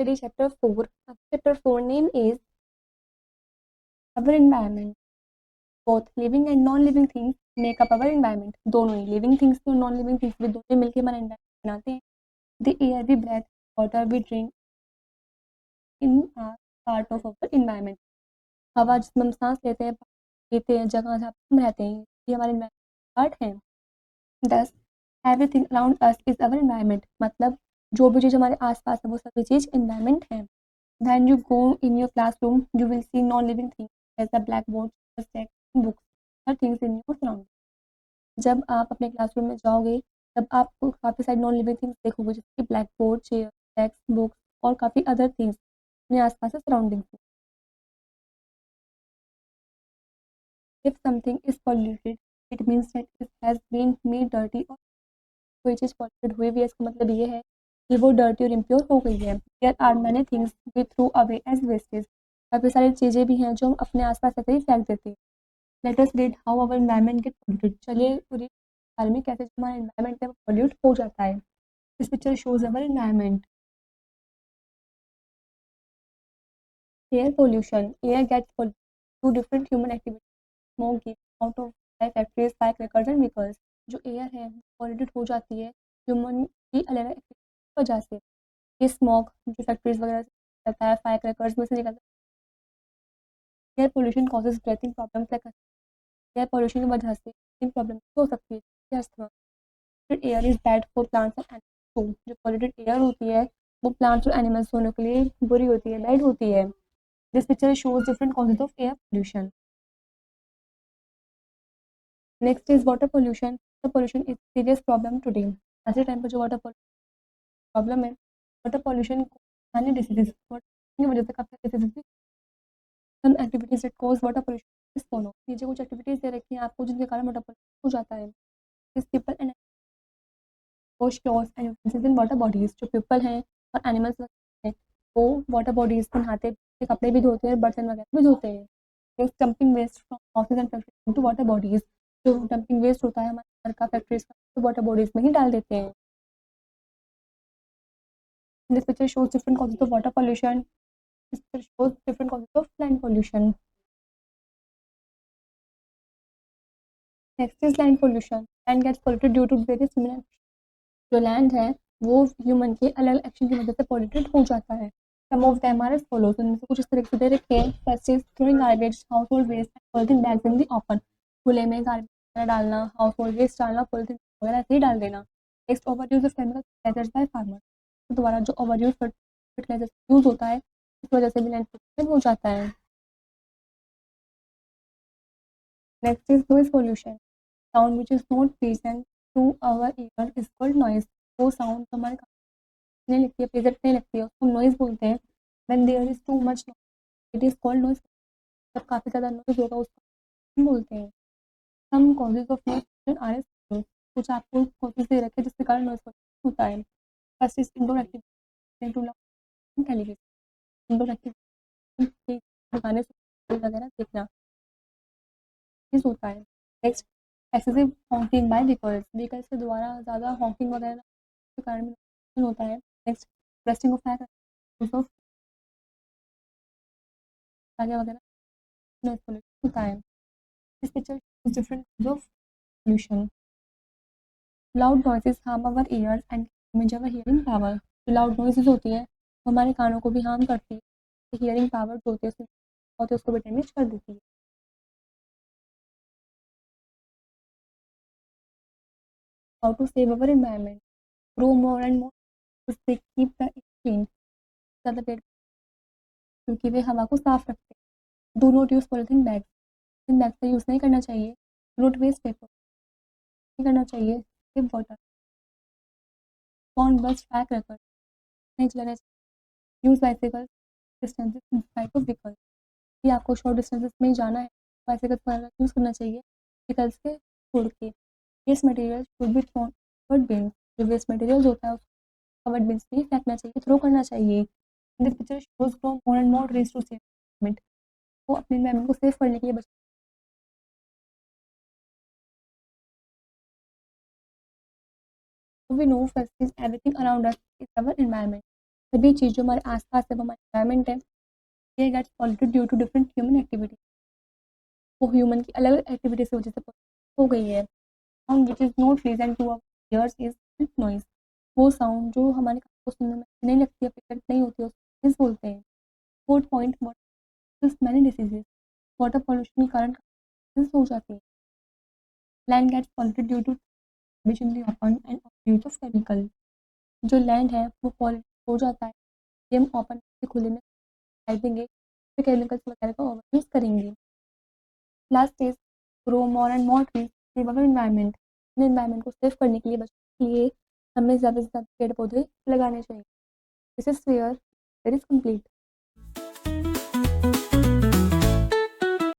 study chapter 4. Chapter 4 name is our environment. Both living and non-living things make up our environment. दोनों ही living things और non-living things भी दोनों मिलकर हमारा environment बनाते हैं. The air we breathe, water we drink in are part of our environment. हवा जिसमें हम सांस लेते हैं, पीते हैं, जगह जहाँ हम रहते हैं, ये हमारे environment पार्ट है. Thus, everything around us is our environment. मतलब जो भी चीज़ हमारे आसपास है वो सभी चीज़ environment है. When you go in your classroom, you will see non-living things as the blackboard, desk, books, other things in your surroundings. जब आप अपने क्लासरूम में जाओगे तब आपको काफ़ी सारी नॉन लिविंग थिंग्स देखोगे जैसे कि black board, chair, desk, books और काफ़ी अदर थिंग्स अपने आसपास से सराउंडिंग्स में. If something is polluted it means that it has been made dirty. और कोई चीज़ पॉल्यूटेड हुई भी है इसका मतलब ये है कि वो डर्टी और इम्प्योर हो गई है. There are many things we throw away as wastage. काफ़ी सारी चीज़ें भी हैं जो हम अपने आसपास ऐसे ही फेंक देते हैं. Let us read how our environment get polluted. चलिए पूरी बारे में कैसे हमारा एनवायरनमेंट है वो पॉल्यूट हो जाता है. This picture shows our environment. Air pollution. Air gets polluted through different human activities. Smoke gets out of factories, firecrackers and vehicles. जो एयर है पॉल्यूटेड हो जाती है ह्यूमन की अलग अलग एक्टिविटीज की वजह से. ये स्मोक जो फैक्ट्रीज वगैरह से निकलता है, फायर क्रैकर्स में से निकलता है. Air pollution causes breathing problems like. Air pollution की वजह से ब्रीथिंग प्रॉब्लम हो सकती है. Asthma. Air is bad for plants and animals. जो पॉल्यूटेड एयर होती है वो प्लांट्स और एनिमल्स दोनों के लिए बुरी होती है, बैड होती है. This picture shows different causes of air pollution. Next is water pollution. Water pollution is a serious problem today. आज के टाइम पर जो वाटर प्रॉब्लम है, वाटर पॉल्यूशन को डिसीजेज की वजह से काफ़ी डिसीजेज भी. Some activities that cause water pollution is follow. नीचे कुछ एक्टिविटीज दे रखी हैं आपको जिनके कारण वाटर पॉल्यूशन हो जाता है. This people and wash clothes and utensils in water bodies. जो पीपल हैं और एनिमल्स हैं वो वाटर बॉडीज में नहाते हैं, कपड़े भी धोते हैं, बर्तन वगैरह भी धोते हैं. Dumping waste from houses and factories into water bodies. जो डंपिंग वेस्ट होता है हमारे घर का, फैक्ट्रीज का, तो वाटर बॉडीज में ही डाल देते हैं. This picture shows different causes of water pollution. This picture shows different causes of land pollution. Next is land pollution. Land gets polluted due to various human. जो लैंड है वो human के अलग action की वजह से पॉल्यूटेड हो जाता है. Some of them are as follows. उनमें से कुछ इस तरीके से दे रखे हैं. First is throwing garbage, household waste and polythene bags in the open. खुले में गार्बेज वगैरह डालना, हाउसहोल्ड वेस्ट डालना, पॉलिथीन वगैरह ऐसे ही डाल देना. Next over use of chemical fertilisers by farmer. तो दोबारा जो ओवर यूज फर्टिलाइजर यूज होता है इस वजह से भी लैंड पॉल्यूशन हो जाता है. Next is noise pollution. Sound which is not pleasant to our ear is called noise. वो साउंड हमारे नहीं लगती है, प्लेजेंट नहीं लगती है, उसको नॉइज बोलते हैं. When there is too much it is called noise. जब काफ़ी ज़्यादा नॉइज होगा उसको हम बोलते हैं. Some causes of noise pollution are as. कुछ आपको कॉजेज दे रखे हैं जिसके कारण नॉइज पोल्यूशन होता है. First is indoor activity to loud television. Indoor activity गाने वगैरह देखना चीज़ होता है. Next excessive honking by vehicles. Vehicles के द्वारा ज़्यादा हॉकिंग वगैरह के कारण भी होता है. Next resting of fire of आगे वगैरह नॉइज पोल्यूशन होता है. This picture shows different kinds of pollution. Loud noises harm our ears and damage our hearing power. जो लाउड नॉइजेस होती है वो हमारे कानों को भी हार्म करती है. हियरिंग पावर जो होती है उसको भी डैमेज कर देती है. How to save our environment. Grow more and more to keep the clean. ज़्यादा पेड़ क्योंकि वे हवा को साफ रखते हैं. Do not use polythene bags. इन बैग का यूज़ नहीं करना चाहिए. Do not waste paper. नहीं करना चाहिए. Save water. Don't burst fire cracker. नहीं चलाना चाहिए. Use bicycle distances in side of vehicle. कि आपको शॉर्ट डिस्टेंसेस में ही जाना है बाइसिकल वगैरह यूज़ करना चाहिए व्हीकल्स के छोड़ के. Waste material should be thrown covered bin. जो वेस्ट मटेरियल्स होता है उसको कवर्ड बिन्स में ही फेंकना चाहिए, थ्रो करना चाहिए. This picture shows grow more and more race to save environment. वो अपने एनवायरनमेंट को सेव करने के लिए बच. We know first is everything around us is our environment. सभी चीज़ जो हमारे आसपास है वो हमारा एनवायरनमेंट है, ये gets polluted due to different human activity. वो ह्यूमन की अलग अलग एक्टिविटीज की वजह से polluted हो गई है। Sound which is not pleasant to our ears is noise. वो साउंड जो हमारे कान को सुनने में नहीं लगती है, प्लेजेंट नहीं होती है, उसको noise बोलते हैं। Fourth point, water many diseases. Water pollution के कारण diseases हो जाती है। Land gets polluted due to in the open and use of chemical। जो लैंड है वो पॉल्यूट हो जाता है, ये हम ओपन खुले में डाल देंगे, फिर केमिकल्स वगैरह का ओवर यूज़ करेंगे। Last is grow more and more trees save our environment. अपने इन्वायरमेंट को सेव करने के लिए, बचाने के लिए हमें ज़्यादा से ज़्यादा पेड़ पौधे लगाने चाहिए। This is where it is complete।